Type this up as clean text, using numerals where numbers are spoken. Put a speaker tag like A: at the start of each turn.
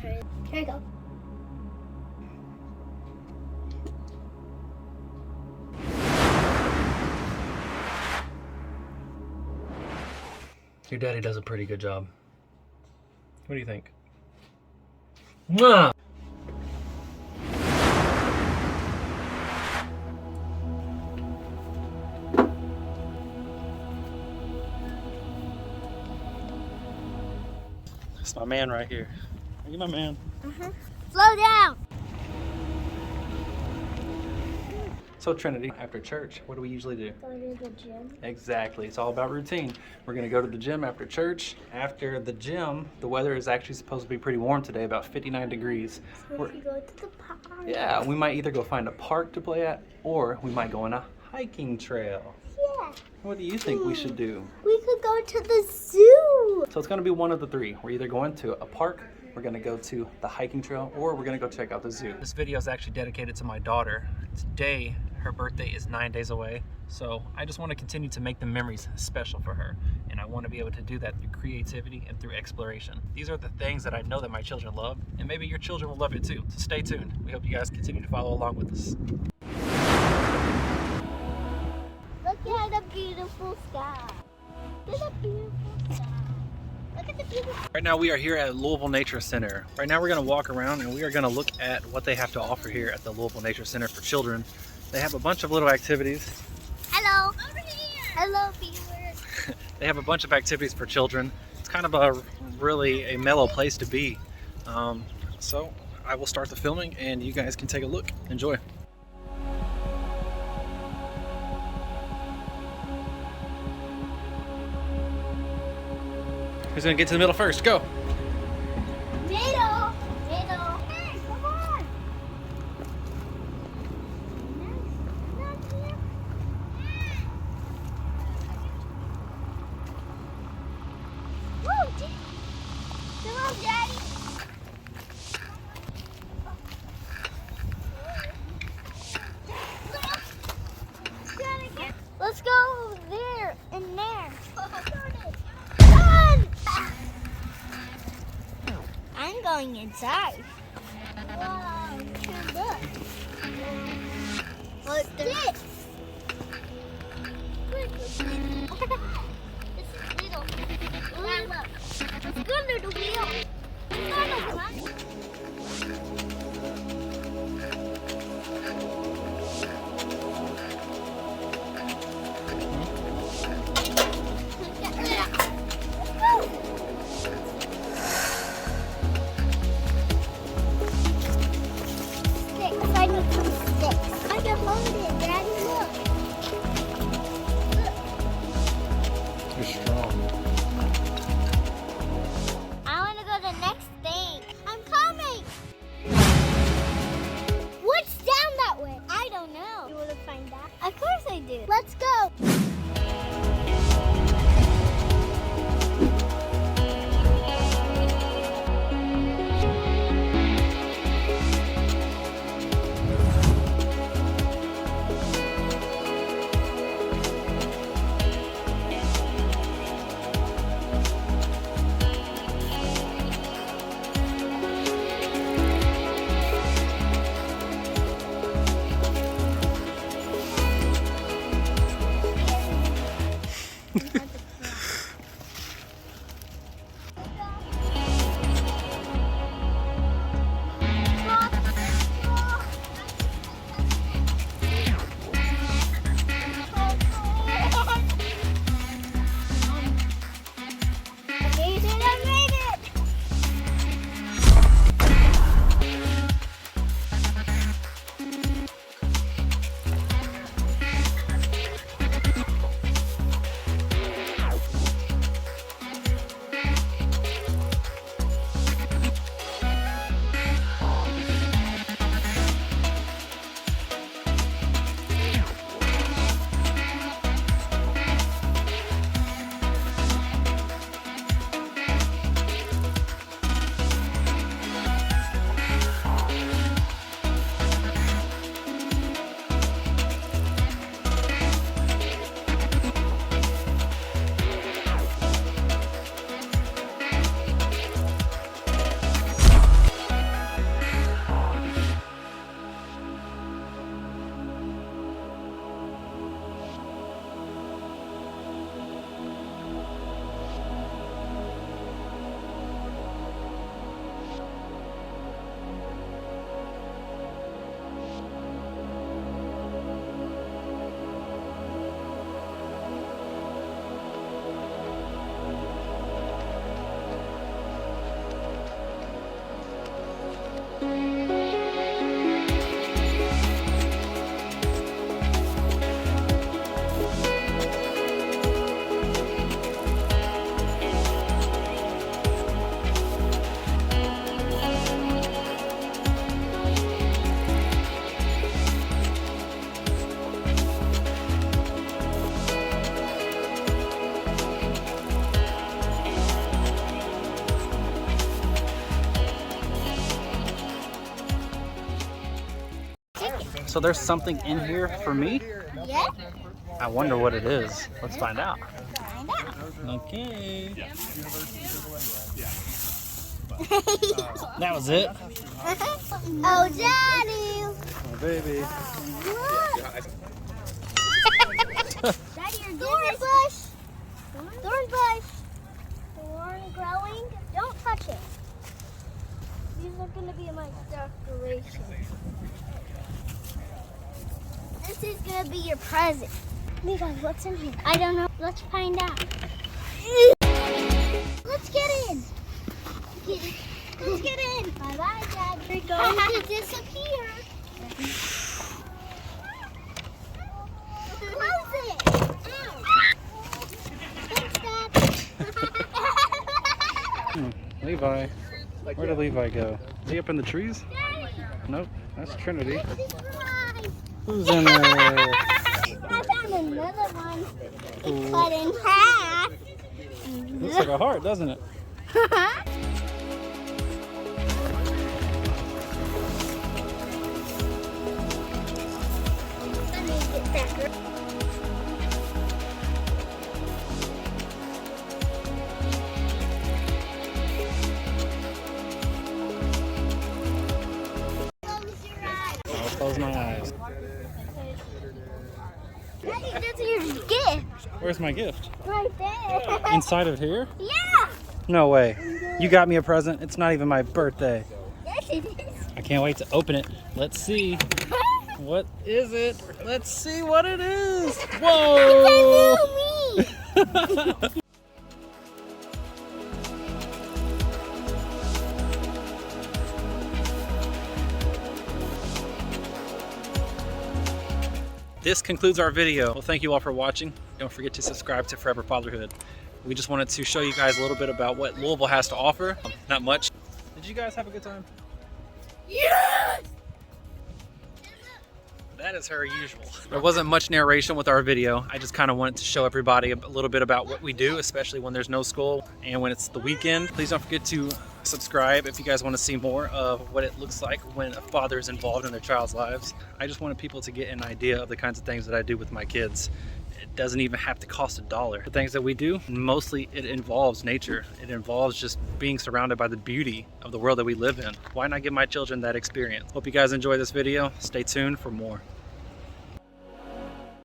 A: turn. Here we go.
B: Your daddy does a pretty good job. What do you think? Mwah! That's my man right here. Are you my man?
A: Slow down.
B: So Trinity, after church, what do we usually do?
A: Go to the gym.
B: Exactly. It's all about routine. We're going to go to the gym after church. After the gym, the weather is actually supposed to be pretty warm today, about 59 degrees.
A: So we go to the park.
B: Yeah, we might either go find a park to play at, or we might go on a hiking trail.
A: Yeah.
B: What do you think we should do?
A: We could go to the zoo.
B: So it's going to be one of the three. We're either going to a park, we're going to go to the hiking trail, or we're going to go check out the zoo. This video is actually dedicated to my daughter. Today, her birthday is 9 days away, so I just want to continue to make the memories special for her, and I want to be able to do that through creativity and through exploration. These are the things that I know that my children love, and maybe your children will love it too. So stay tuned. We hope you guys continue to follow along with us.
A: Look at the beautiful sky. Look at the beautiful sky. Look at the beautiful.
B: Right now we are here at Louisville Nature Center. Right now we're going to walk around and we are going to look at what they have to offer here at the Louisville Nature Center for children. They have a bunch of little activities.
A: Hello. Over here. Hello, viewers.
B: They have a bunch of activities for children. It's kind of a really a mellow place to be. So I will start the filming and you guys can take a look. Enjoy. Who's gonna get to the middle first? Go.
A: Middle. Middle. Hey, come on. Not here. Woo, come on, Daddy. Let's go there and there. Run! I'm going inside. Wow, look. What's this? This is little. Look. Let's go under the wheel. I need some sticks. I can hold it, Daddy. Look.
B: You're strong.
A: I want to go to the next thing. I'm coming. What's down that way? I don't know. You want to find out? Of course I do. Let's go.
B: So there's something in here for me?
A: Yeah.
B: I wonder what it is. Let's find out.
A: Find out.
B: Okay. That was it.
A: Oh, Daddy.
B: Oh, baby.
A: Look. Daddy, your thorn bush. Thorn bush. Thorn growing. Don't touch it. These are going to be my decoration. This is going to be your present. Levi, what's in here? I don't know. Let's find out. Let's get in. Let's get in. Bye-bye, Dad. We're going to disappear. Close it. Thanks, Dad.
B: Levi. Where did Levi go? Is he up in the trees?
A: Daddy.
B: Nope. That's Trinity.
A: Surprise.
B: Who's in there?
A: I found another one. It's cut in half.
B: Looks like a heart, doesn't it? I'll close my eyes.
A: Daddy, that's your gift.
B: Where's my gift?
A: Right there.
B: Inside of here?
A: Yeah.
B: No way. You got me a present. It's not even my birthday.
A: Yes, it is.
B: I can't wait to open it. Let's see. What is it? Let's see what it is. Whoa!
A: It's a new me.
B: This concludes our video. Well, thank you all for watching. Don't forget to subscribe to Forever Fatherhood. We just wanted to show you guys a little bit about what Louisville has to offer. Not much. Did you guys have a good time?
A: Yes.
B: That is her usual. There wasn't much narration with our video. I just kind of wanted to show everybody a little bit about what we do, especially when there's no school and when it's the weekend. Please don't forget to subscribe if you guys want to see more of what it looks like when a father is involved in their child's lives. I just wanted people to get an idea of the kinds of things that I do with my kids. It doesn't even have to cost $1. The things that we do, mostly it involves nature. It involves just being surrounded by the beauty of the world that we live in. Why not give my children that experience? Hope you guys enjoy this video. Stay tuned for more.